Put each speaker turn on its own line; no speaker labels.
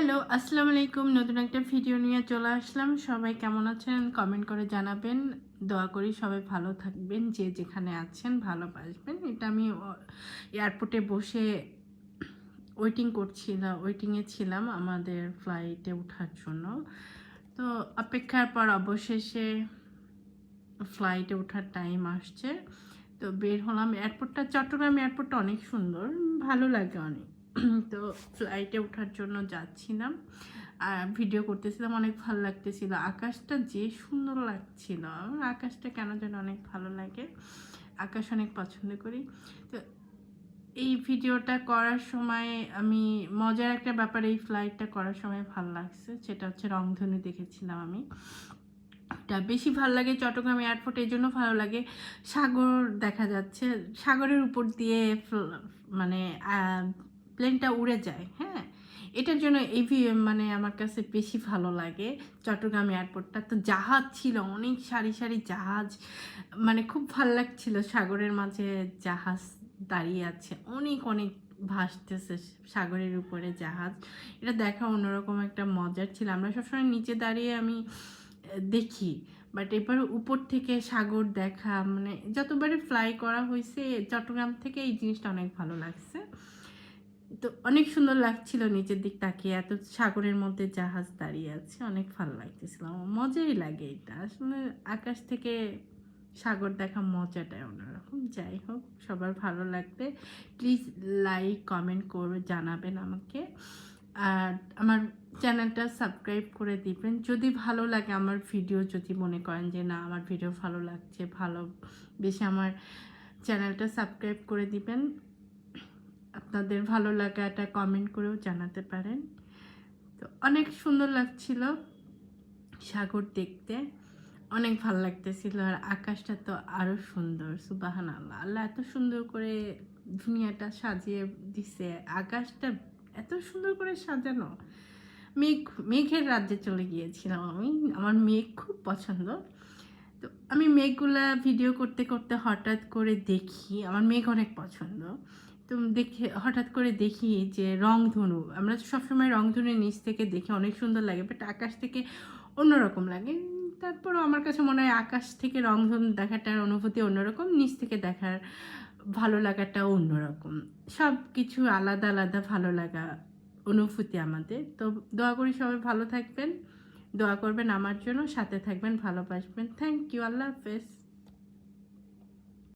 Hello, আসসালামু আলাইকুম। নতুন একটা ভিডিও নিয়ে চলে আসলাম। সবাই কেমন আছেন কমেন্ট করে জানাবেন। দোয়া করি সবাই ভালো থাকবেন, যে যেখানে আছেন ভালোবাসবেন। এটা আমি এয়ারপোর্টে বসে ওয়েটিংয়ে ছিলাম আমাদের ফ্লাইটে ওঠার জন্য। তো অপেক্ষার পর অবশেষে ফ্লাইটে ওঠার টাইম আসছে। তো বের হলাম। চট্টগ্রাম এয়ারপোর্টটা অনেক সুন্দর, ভালো লাগে অনেক। তো ফ্লাইটে ওঠার জন্য যাচ্ছিলাম আর ভিডিও করতেছিলাম, অনেক ভালো লাগতেছিল। আকাশটা যে সুন্দর লাগছিল, আমার আকাশটা কেন যেন অনেক ভালো লাগে, আকাশ অনেক পছন্দ করি। তো এই ভিডিওটা করার সময় আমি মজার একটা ব্যাপার, এই ফ্লাইটটা করার সময় ভালো লাগছে, সেটা হচ্ছে রংধনু দেখেছিলাম আমি। এটা বেশি ভালো লাগে চট্টগ্রাম এয়ারপোর্ট, এই জন্য ভালো লাগে, সাগর দেখা যাচ্ছে, সাগরের উপর দিয়ে মানে প্লেনটা উড়ে যায়। হ্যাঁ, এটার জন্য মানে আমার কাছে বেশি ভালো লাগে চট্টগ্রাম এয়ারপোর্টটা। তো জাহাজ ছিল, অনেক সারি সারি জাহাজ, মানে খুব ভালো লাগছিল, সাগরের মাঝে জাহাজ দাঁড়িয়ে আছে, অনেক অনেক ভাসতেছে সাগরের উপরে জাহাজ। এটা দেখা অন্যরকম একটা মজার ছিল। আমরা সবসময় নিচে দাঁড়িয়ে আমি দেখি, বাট এবার উপর থেকে সাগর দেখা, মানে যতবারই ফ্লাই করা হয়েছে চট্টগ্রাম থেকে, এই জিনিসটা অনেক ভালো লাগছে। তো অনেক সুন্দর লাগছিল নিচের দিক তাকিয়ে, এত সাগরের মধ্যে জাহাজ দাঁড়িয়ে আছে, অনেক ভালো লাগতেছিল। মজাই লাগে এটা আসলে, আকাশ থেকে সাগর দেখা মজাটাই অন্যরকম। যাই হোক, সবার ভালো লাগবে, প্লিজ লাইক কমেন্ট করে জানাবেন আমাকে। আর আমার চ্যানেলটা সাবস্ক্রাইব করে দিবেন যদি ভালো লাগে আমার ভিডিও। যদি মনে করেন যে না, আমার ভিডিও ভালো লাগছে, ভালো বেশি, আমার চ্যানেলটা সাবস্ক্রাইব করে দিবেন। আপনাদের ভালো লাগাটা কমেন্ট করেও জানাতে পারেন। তো অনেক সুন্দর লাগছিল সাগর দেখতে, অনেক ভালো লাগতেছিল। আর আকাশটা তো আরও সুন্দর, সুবহানাল্লাহ, আল্লাহ এত সুন্দর করে দুনিয়াটা সাজিয়ে দিছে, আকাশটা এত সুন্দর করে সাজানো। মেঘের রাজ্যে চলে গিয়েছিলাম আমি, আমার মেঘ খুব পছন্দ। তো আমি মেঘগুলা ভিডিও করতে করতে হঠাৎ করে দেখি, আমার মেঘ অনেক পছন্দ। তো হঠাৎ করে দেখি যে রংধনু, আমরা সবসময় রংধনুর নিচ থেকে দেখি, অনেক সুন্দর লাগে, বাট আকাশ থেকে অন্যরকম লাগে। তারপরও আমার কাছে মনে হয় আকাশ থেকে রংধনু দেখাটার অনুভূতি অন্যরকম, নিচ থেকে দেখার ভালো লাগাটাও অন্যরকম। সব কিছু আলাদা আলাদা ভালো লাগা অনুভূতি আমাদের। তো দোয়া করি সবাই ভালো থাকবেন, দোয়া করবেন আমার জন্য, সাথে থাকবেন, ভালোবাসবেন। থ্যাংক ইউ, আল্লাহ হাফেজ।